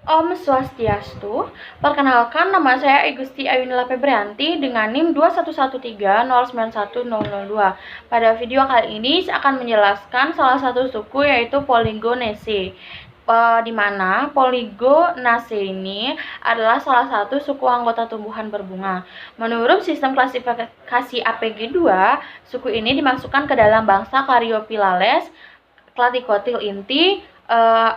Om Swastiastu, perkenalkan nama saya Igusti Ayunila Febrianti dengan NIM 21130911002. Pada video kali ini saya akan menjelaskan salah satu suku yaitu Polygonaceae. Di mana Polygonaceae ini adalah salah satu suku anggota tumbuhan berbunga. Menurut sistem klasifikasi APG2, suku ini dimasukkan ke dalam bangsa Caryophyllales, Claticotyl inti,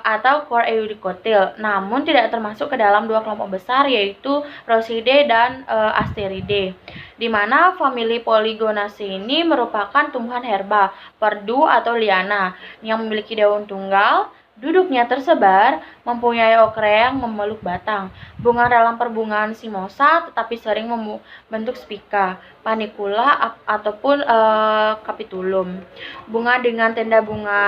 atau core Euricotyl, namun tidak termasuk ke dalam dua kelompok besar yaitu Rosidae dan Asteridae, di mana famili Polygonaceae ini merupakan tumbuhan herba, perdu atau liana yang memiliki daun tunggal, duduknya tersebar, mempunyai okrea yang memeluk batang, bunga dalam perbungaan simosa tetapi sering membentuk spika, panicula ataupun capitulum. Bunga dengan tenda bunga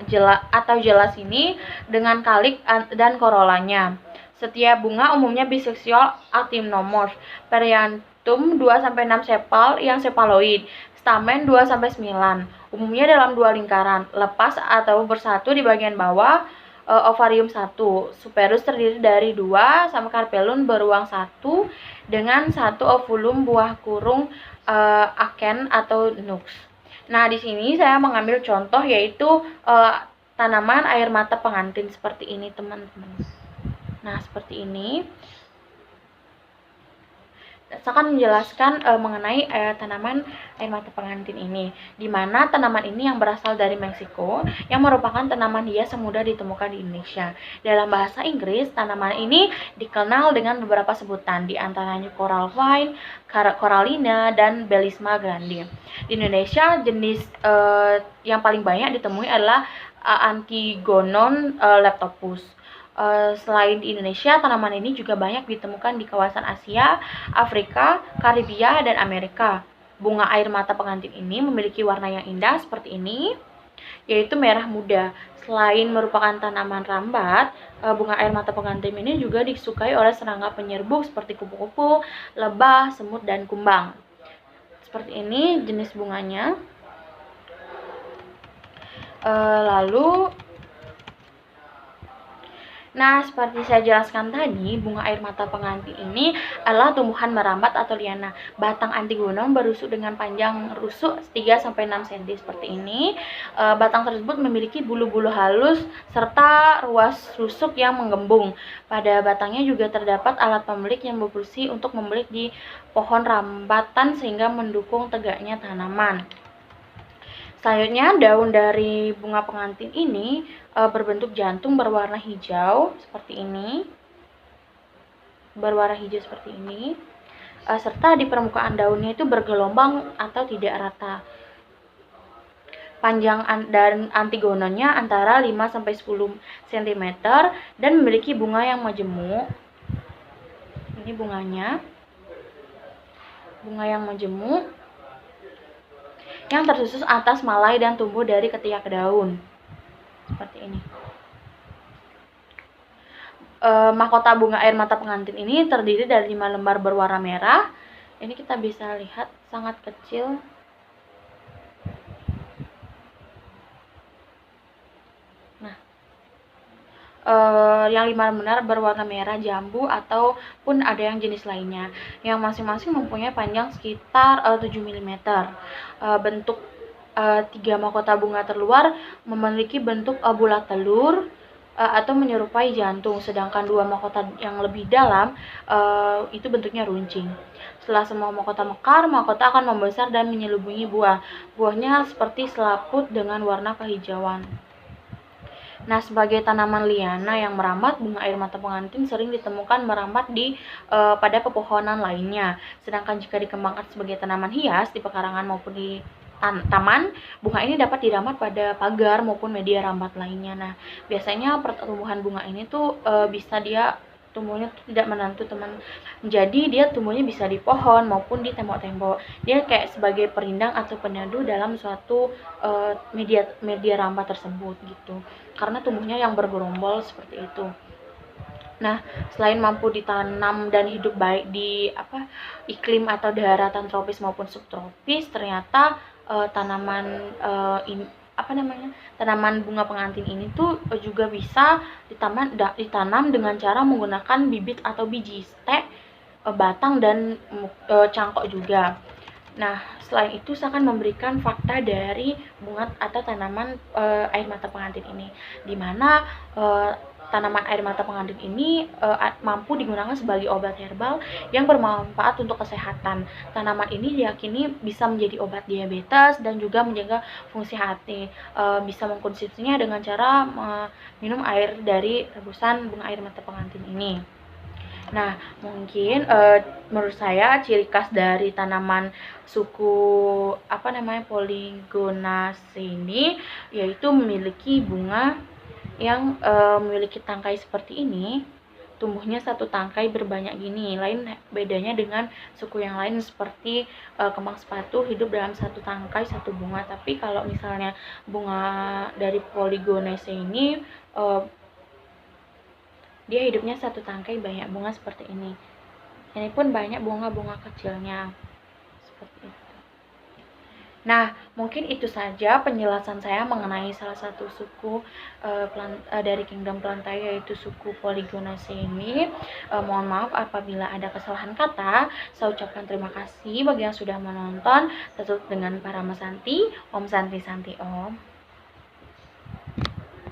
jelas ini dengan kalik dan korolanya. Setiap bunga umumnya biseksual actinomorph. Perianthum 2-6 sepal yang sepaloid. Stamen 2-9. Umumnya dalam dua lingkaran, lepas atau bersatu di bagian bawah. Ovarium 1. Superus terdiri dari 2 sama carpellum beruang 1 dengan 1 ovulum buah kurung aken atau nux. Nah, di sini saya mengambil contoh yaitu tanaman air mata pengantin seperti ini, teman-teman. Nah, seperti ini. Saya akan menjelaskan mengenai tanaman air mata pengantin ini, di mana tanaman ini yang berasal dari Meksiko, yang merupakan tanaman hias yang mudah ditemukan di Indonesia. Dalam bahasa Inggris, tanaman ini dikenal dengan beberapa sebutan, di antaranya coral vine, corallina, dan Bellisma grande. Di Indonesia, jenis yang paling banyak ditemui adalah Antigonon leptopus. Selain di Indonesia, tanaman ini juga banyak ditemukan di kawasan Asia, Afrika, Karibia, dan Amerika. Bunga air mata pengantin ini memiliki warna yang indah seperti ini, yaitu merah muda. Selain merupakan tanaman rambat, bunga air mata pengantin ini juga disukai oleh serangga penyerbuk seperti kupu-kupu, lebah, semut, dan kumbang. Seperti ini jenis bunganya. Nah, seperti saya jelaskan tadi, bunga air mata pengantin ini adalah tumbuhan merambat atau liana. Batang Antigonon berusuk dengan panjang rusuk 3-6 cm seperti ini. Batang tersebut memiliki bulu-bulu halus serta ruas rusuk yang menggembung. Pada batangnya juga terdapat alat pembelik yang berfungsi untuk membelik di pohon rambatan sehingga mendukung tegaknya tanaman. Selanjutnya, daun dari bunga pengantin ini berbentuk jantung berwarna hijau seperti ini, serta di permukaan daunnya itu bergelombang atau tidak rata. Panjang dan antigononnya antara 5-10 cm dan memiliki bunga yang majemuk. Ini bunganya, bunga yang majemuk yang tersusun atas malai dan tumbuh dari ketiak daun seperti ini. Mahkota bunga air mata pengantin ini terdiri dari 5 lembar berwarna merah. Ini kita bisa lihat sangat kecil. Nah, yang 5 lembar berwarna merah jambu ataupun ada yang jenis lainnya, yang masing-masing mempunyai panjang sekitar 7 mm. Bentuk 3 mahkota bunga terluar memiliki bentuk bulat telur atau menyerupai jantung, sedangkan 2 mahkota yang lebih dalam itu bentuknya runcing. Setelah semua mahkota mekar, mahkota akan membesar dan menyelubungi buah. Buahnya seperti selaput dengan warna kehijauan. Nah, sebagai tanaman liana yang merambat, bunga air mata pengantin sering ditemukan merambat pada pepohonan lainnya. Sedangkan jika dikembangkan sebagai tanaman hias di pekarangan maupun di taman, bunga ini dapat dirambat pada pagar maupun media rambat lainnya. Nah, biasanya pertumbuhan bunga ini tuh bisa dia tumbuhnya tidak menentu, teman. Jadi dia tumbuhnya bisa di pohon maupun di tembok-tembok. Dia kayak sebagai perindang atau peneduh dalam suatu media rambat tersebut gitu. Karena tumbuhnya yang bergerombol seperti itu. Nah, selain mampu ditanam dan hidup baik di iklim atau daratan tropis maupun subtropis, ternyata tanaman tanaman bunga pengantin ini tuh juga bisa ditanam dengan cara menggunakan bibit atau biji stek, batang dan cangkok juga. Nah, selain itu saya akan memberikan fakta dari bunga atau tanaman air mata pengantin ini, di mana tanaman air mata pengantin ini mampu digunakan sebagai obat herbal yang bermanfaat untuk kesehatan. Tanaman ini diyakini bisa menjadi obat diabetes dan juga menjaga fungsi hati. Bisa mengkonsumsinya dengan cara minum air dari rebusan bunga air mata pengantin ini. Nah, mungkin menurut saya ciri khas dari tanaman suku Polygonaceae ini yaitu memiliki bunga yang memiliki tangkai seperti ini. Tumbuhnya satu tangkai berbanyak gini. Bedanya dengan suku yang lain seperti kembang sepatu hidup dalam satu tangkai satu bunga. Tapi kalau misalnya bunga dari Polygonaceae ini dia hidupnya satu tangkai banyak bunga seperti ini. Ini pun banyak bunga-bunga kecilnya seperti itu. Nah, mungkin itu saja penjelasan saya mengenai salah satu suku dari Kingdom Plantae, yaitu suku Polygonaceae ini. Mohon maaf apabila ada kesalahan kata. Saya ucapkan terima kasih bagi yang sudah menonton. Tutup dengan para Santi. Om Santi Santi Om.